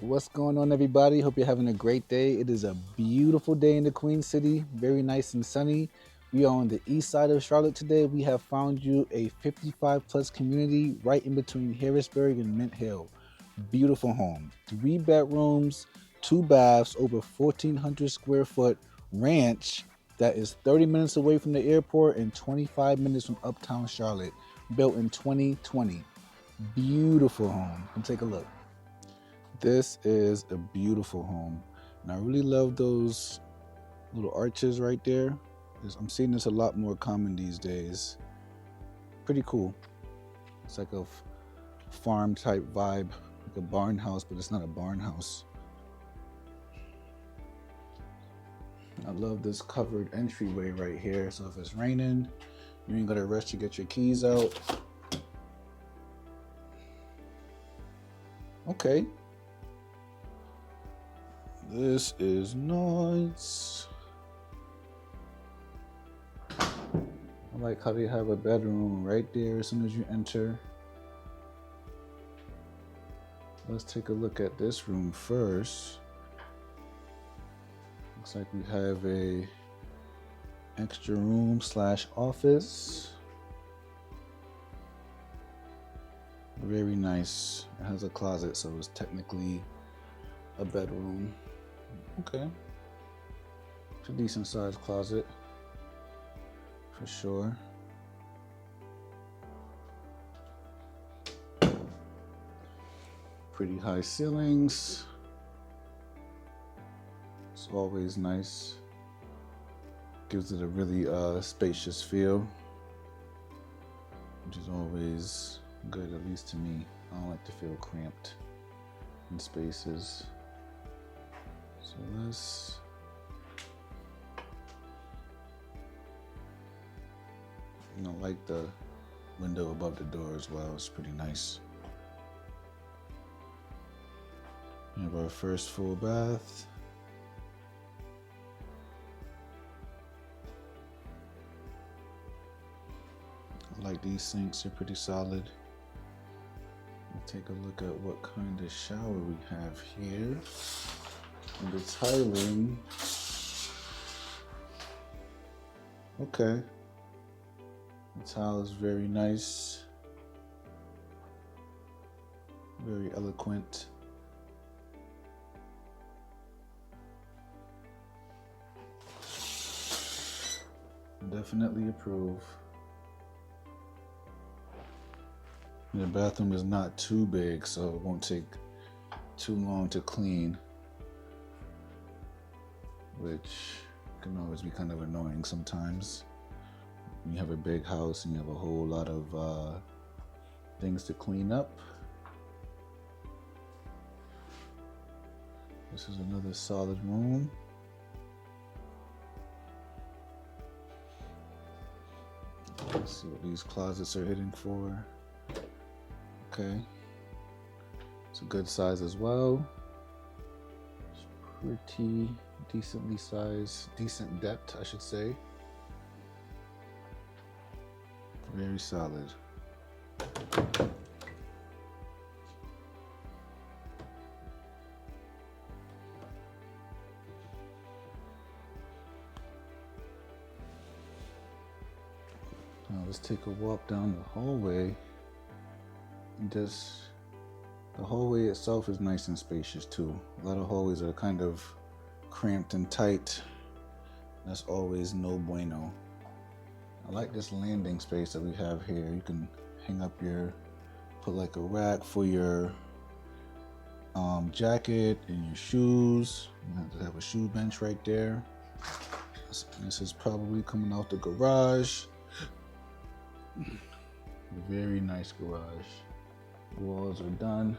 What's going on, everybody? Hope you're having a great day. It is a beautiful day in the Queen City, very nice and sunny. We are on the east side of Charlotte today. We have found you a 55 plus community right in between Harrisburg and Mint Hill. Beautiful home, 3 bedrooms, 2 baths, over 1,400 square foot ranch that is 30 minutes away from the airport and 25 minutes from uptown Charlotte, built in 2020. Beautiful home. Come take a look. This is a beautiful home, and I really love those little arches right there. I'm seeing this a lot more common these days. Pretty cool. It's like a farm type vibe, like a barn house, but it's not a barn house. I love this covered entryway right here, so if it's raining, you ain't gotta rush to get your keys out. Okay. This is nice. I like how they have a bedroom right there as soon as you enter. Let's take a look at this room first. Looks like we have a extra room / office. Very nice. It has a closet, so it's technically a bedroom. Okay. It's a decent sized closet for sure. Pretty high ceilings. It's always nice. Gives it a really spacious feel, which is always good, at least to me. I don't like to feel cramped in spaces. So I like the window above the door as well. It's pretty nice. We have our first full bath. I like these sinks, they're pretty solid. We'll take a look at what kind of shower we have here. And the tiling. Okay. The tile is very nice. Very eloquent. Definitely approve. The bathroom is not too big, so it won't take too long to clean, which can always be kind of annoying sometimes. When you have a big house and you have a whole lot of things to clean up. This is another solid room. Let's see what these closets are hitting for. Okay. It's a good size as well. It's pretty decently sized, decent depth, I should say. Very solid. Now let's take a walk down the hallway. The hallway itself is nice and spacious too. A lot of hallways are kind of cramped and tight. That's always no bueno. I like this landing space that we have here. You can hang up put like a rack for your jacket and your shoes. You have to have a shoe bench right there. This is probably coming out the garage. Very nice garage. Walls are done.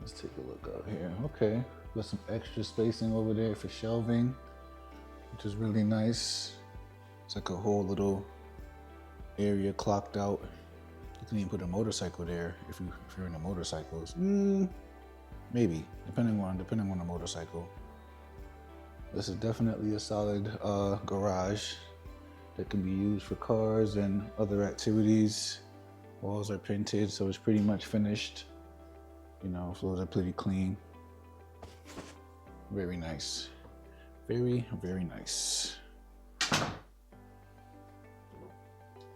Let's take a look out here. Okay, got some extra spacing over there for shelving, which is really nice. It's like a whole little area clocked out. You can even put a motorcycle there if you're into motorcycles. Maybe, depending on the motorcycle. This is definitely a solid garage that can be used for cars and other activities. Walls are painted, so it's pretty much finished. You know, floors are pretty clean. Very nice. Very, very nice.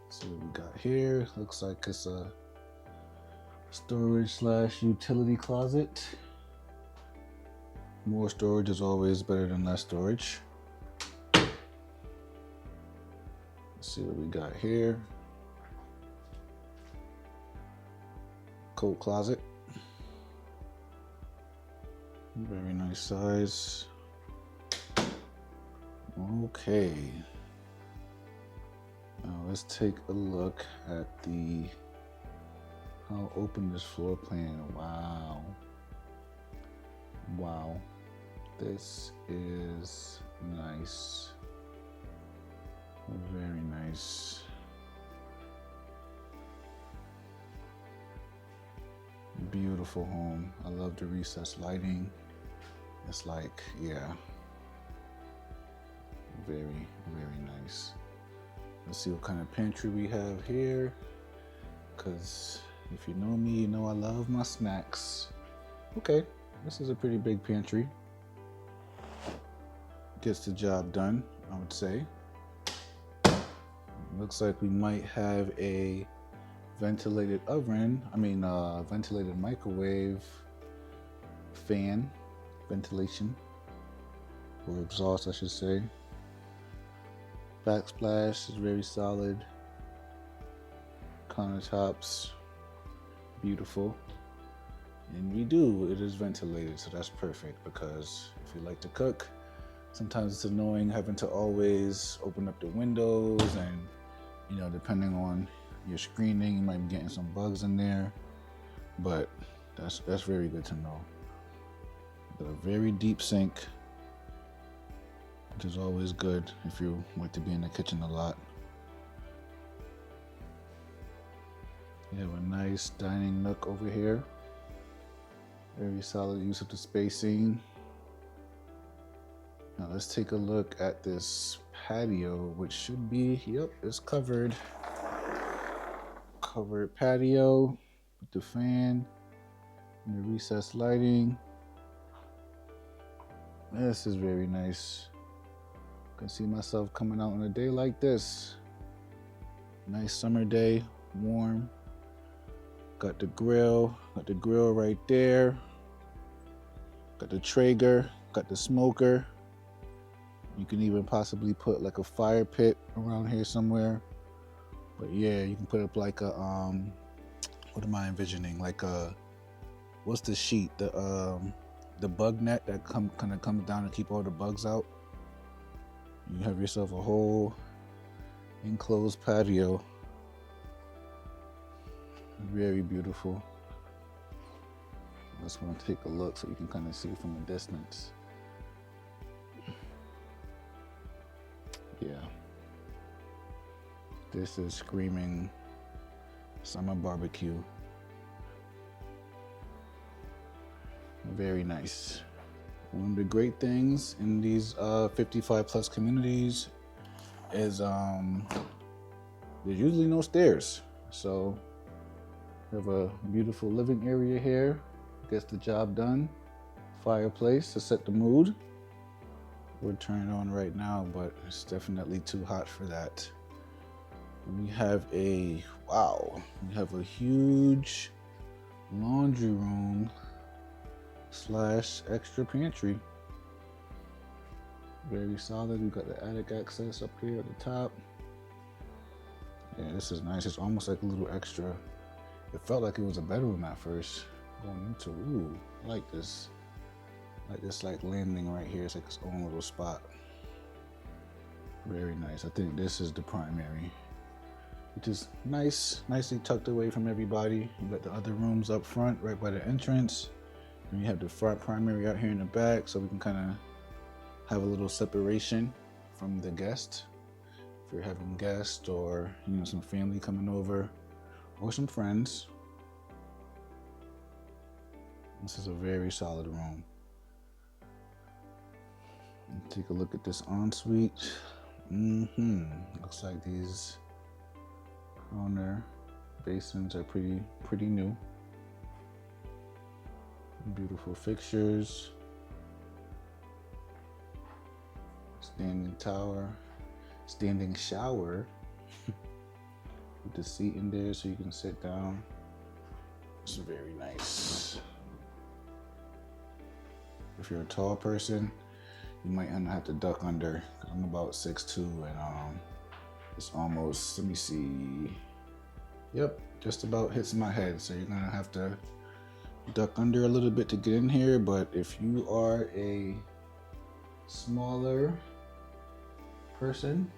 See what we got here. Looks like it's a storage slash utility closet. More storage is always better than less storage. Let's see what we got here. Coat closet. Very nice size. Okay. Now let's take a look at how open this floor plan. Wow. Wow. This is nice. Very nice. Beautiful home. I love the recessed lighting. It's like, yeah. Very, very nice. Let's see what kind of pantry we have here. Because if you know me, you know I love my snacks. Okay, this is a pretty big pantry. Gets the job done, I would say. Looks like we might have a ventilated microwave fan, ventilation, or exhaust, I should say. Backsplash is very solid. Countertops, beautiful. And it is ventilated, so that's perfect, because if you like to cook, sometimes it's annoying having to always open up the windows, and you know, depending on your screening, you might be getting some bugs in there, but that's very good to know. Got a very deep sink, which is always good if you like to be in the kitchen a lot. You have a nice dining nook over here. Very solid use of the spacing. Now let's take a look at this patio, which should be, yep, it's covered. Covered patio with the fan and the recessed lighting. This is very nice. I can see myself coming out on a day like this. Nice summer day, warm. Got the grill right there. Got the Traeger, got the smoker. You can even possibly put like a fire pit around here somewhere. But yeah, you can put up like a, what am I envisioning? Like a, what's the sheet? The bug net that kind of comes down to keep all the bugs out. You have yourself a whole enclosed patio. Very beautiful. I just want to take a look so you can kind of see from a distance. Yeah. This is screaming summer barbecue. Very nice. One of the great things in these 55 plus communities is there's usually no stairs. So we have a beautiful living area here. Gets the job done. Fireplace to set the mood. We're turning on right now, but it's definitely too hot for that. We have a huge laundry room slash extra pantry. Very solid. We got the attic access up here at the top. Yeah, this is nice. It's almost like a little extra. It felt like it was a bedroom at first. Going into, ooh, I like this. Like this landing right here. It's like its own little spot. Very nice. I think this is the primary, which is nice, nicely tucked away from everybody. You got the other rooms up front, right by the entrance. And you have the front primary out here in the back, so we can kind of have a little separation from the guest. If you're having guests or, you know, some family coming over or some friends. This is a very solid room. Take a look at this ensuite. Looks like these counter basins are pretty new. Beautiful fixtures. Standing shower with the seat in there so you can sit down. It's very nice. If you're a tall person, you might have to duck under. I'm about 6'2", and it's almost, let me see. Yep, just about hits my head. So you're gonna have to duck under a little bit to get in here. But if you are a smaller person,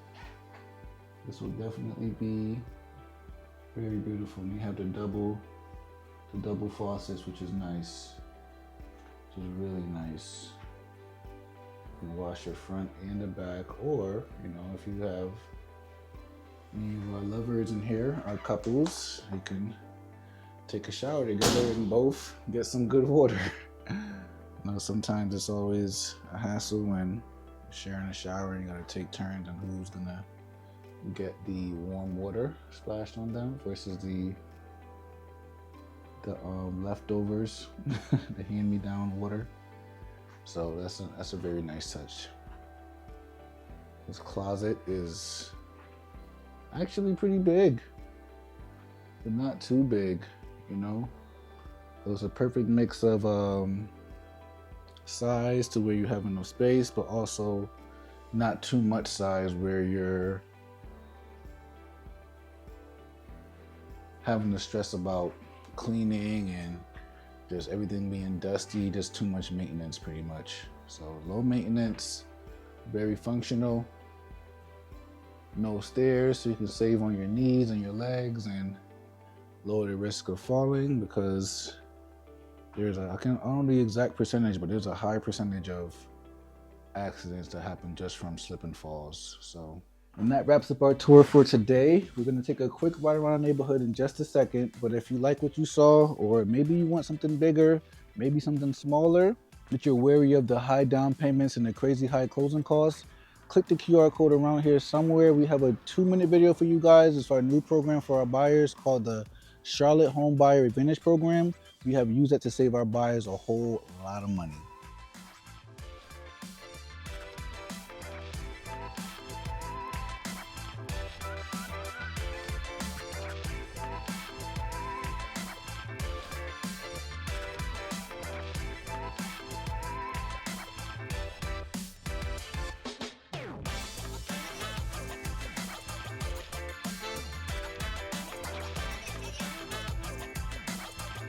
this will definitely be very beautiful. And you have the double faucets, which is nice. Which is really nice. You can wash your front and the back, or if you have any of our lovers in here, our couples, you can take a shower together and both get some good water. Sometimes it's always a hassle when sharing a shower and you gotta take turns on who's gonna get the warm water splashed on them versus the leftovers, the hand-me-down water. So that's a very nice touch. This closet is actually pretty big, but not too big, So it's a perfect mix of size to where you have enough space, but also not too much size where you're having to stress about cleaning and just everything being dusty, just too much maintenance pretty much. So low maintenance, very functional, no stairs, so you can save on your knees and your legs and lower the risk of falling, because I don't know the exact percentage, but there's a high percentage of accidents that happen just from slip and falls. So, and that wraps up our tour for today. We're going to take a quick ride around the neighborhood in just a second, but if you like what you saw, or maybe you want something bigger, maybe something smaller, but you're wary of the high down payments and the crazy high closing costs, click the QR code around here somewhere. We have a 2-minute video for you guys. It's our new program for our buyers called the Charlotte Home Buyer Advantage Program. We have used that to save our buyers a whole lot of money.